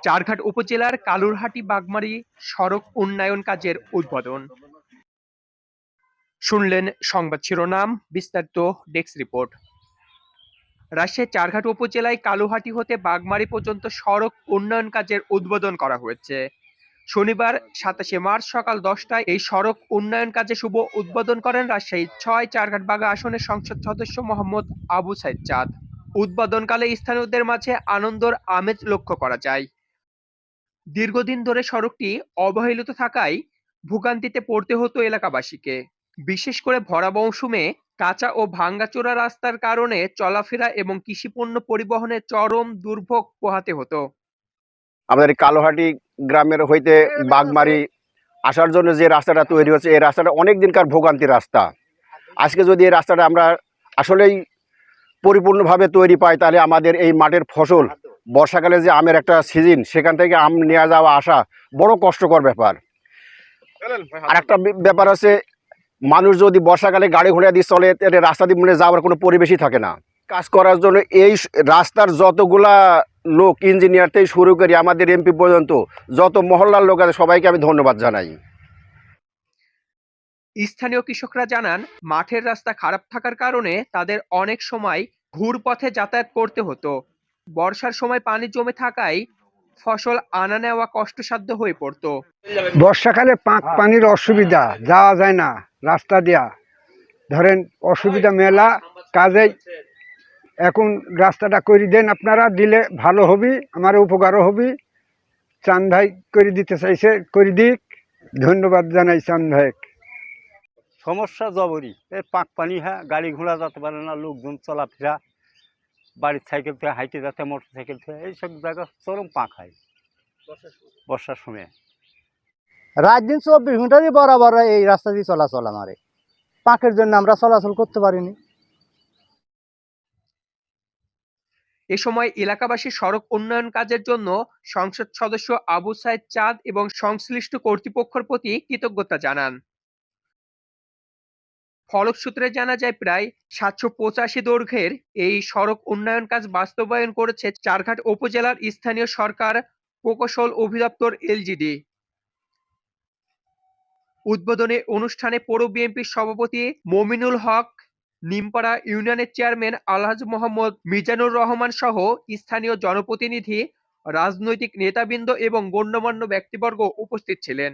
চারঘাট উপজেলার কালুরহাটি-বাগমারী সড়ক উন্নয়ন কাজের উদ্বোধন। শুনলেন সংবাদ শিরোনাম, বিস্তারিত ডেস্ক রিপোর্ট। রাজশাহীর চারঘাট উপজেলায় কালুহাটি হতে বাগমারী পর্যন্ত সড়ক উন্নয়ন কাজের উদ্বোধন করা হয়েছে। শনিবার ২৭ মার্চ সকাল ১০টায় এই সড়ক উন্নয়ন কাজে শুভ উদ্বোধন করেন রাজশাহী ৬ চারঘাট-বাগা আসনের সংসদ সদস্য মোহাম্মদ আবু সাইদ চাঁদ। উদ্বোধনকালে স্থানীয়দের মাঝে আনন্দের আমেজ লক্ষ্য করা যায়। দীর্ঘদিন ধরে সড়কটি অবহেলিত থাকায় ভোগান্তিতে পড়তে হতো এলাকাবাসীকে। বিশেষ করে ভরা মৌসুমে কাঁচা ও ভাঙাচোরা রাস্তার কারণে চলাফেরা এবং কৃষিপণ্য পরিবহনে চরম দুর্ভোগ পোহাতে হতো। আমাদের কালোহাটি গ্রামের হইতে বাগমারী আসার জন্য যে রাস্তাটা তৈরি হচ্ছে, এই রাস্তাটা অনেক দিনকার ভোগান্তির রাস্তা। আজকে যদি এই রাস্তাটা আমরা আসলেই পরিপূর্ণভাবে তৈরি পাই, তাহলে আমাদের এই মাঠের ফসল, বর্ষাকালে যে আমের একটা সিজন, সেখান থেকে আম নিয়ে যাওয়া আসা বড় কষ্টকর ব্যাপার। আর একটা ব্যাপার আছে, মানুষ যদি বর্ষাকালে গাড়ি ঘোড়া দিয়ে চলে, রাস্তা দিয়ে মনে যাওয়ার কোনো পরিবেশই থাকে না। কাজ করার জন্য এই রাস্তার যতগুলা লোক, ইঞ্জিনিয়ার থেকে শুরু করি আমাদের এমপি পর্যন্ত যত মহল্লার লোক আছে, সবাইকে আমি ধন্যবাদ জানাই। স্থানীয় কৃষকরা জানান, মাঠের রাস্তা খারাপ থাকার কারণে তাদের অনেক সময় ঘুর পথে যাতায়াত করতে হতো। বর্ষার সময় পানি জমে থাকায় ফসল আনা নেওয়া কষ্টসাধ্য হয়ে পড়তো। বর্ষাকালে পানির অসুবিধা, যাওয়া যায় না রাস্তা দিয়া, ধরেন অসুবিধা মেলা। কাজেই এখন রাস্তাটা করে দেন আপনারা, দিলে ভালো হবে, আমার উপকারও হবে। চাঁদ ভাই করে দিতে চাইছে, করে দিক, ধন্যবাদ জানাই চাঁদ ভাই। সমস্যা জবরই, এই পাক পানি, হ্যাঁ, গাড়ি ঘোড়া যেতে পারে না, লোকজন চলাফেরা, বাড়ির সাইকেল থেকে হাইটে যাতে, মোটর সাইকেল থেকে, এইসব জায়গা চরম পাক হয় বর্ষার সময়। রাত দিন ২৪ ঘন্টারই বরাবর এই রাস্তা দিয়ে চলাচল। আমারে পাকের জন্য আমরা চলাচল করতে পারিনি। এ সময় এলাকাবাসী সড়ক উন্নয়ন কাজের জন্য সংসদ সদস্য আবু সাইদ চাঁদ এবং সংশ্লিষ্ট কর্তৃপক্ষের প্রতি কৃতজ্ঞতা জানান। ফলশ্রুতিতে জানা যায়, প্রায় ৭৮৫ দৈর্ঘ্যের এই সড়ক উন্নয়ন কাজ বাস্তবায়ন করেছে চারঘাট উপজেলার স্থানীয় সরকার প্রকৌশল অধিদপ্তর এলজিডি। উদ্বোধনী অনুষ্ঠানে পৌর বিএনপির সভাপতি মমিনুল হক, নিমপাড়া ইউনিয়নের চেয়ারম্যান আলহাজ মোহাম্মদ মিজানুর রহমান সহ স্থানীয় জনপ্রতিনিধি, রাজনৈতিক নেতাবৃন্দ এবং গণ্যমান্য ব্যক্তিবর্গ উপস্থিত ছিলেন।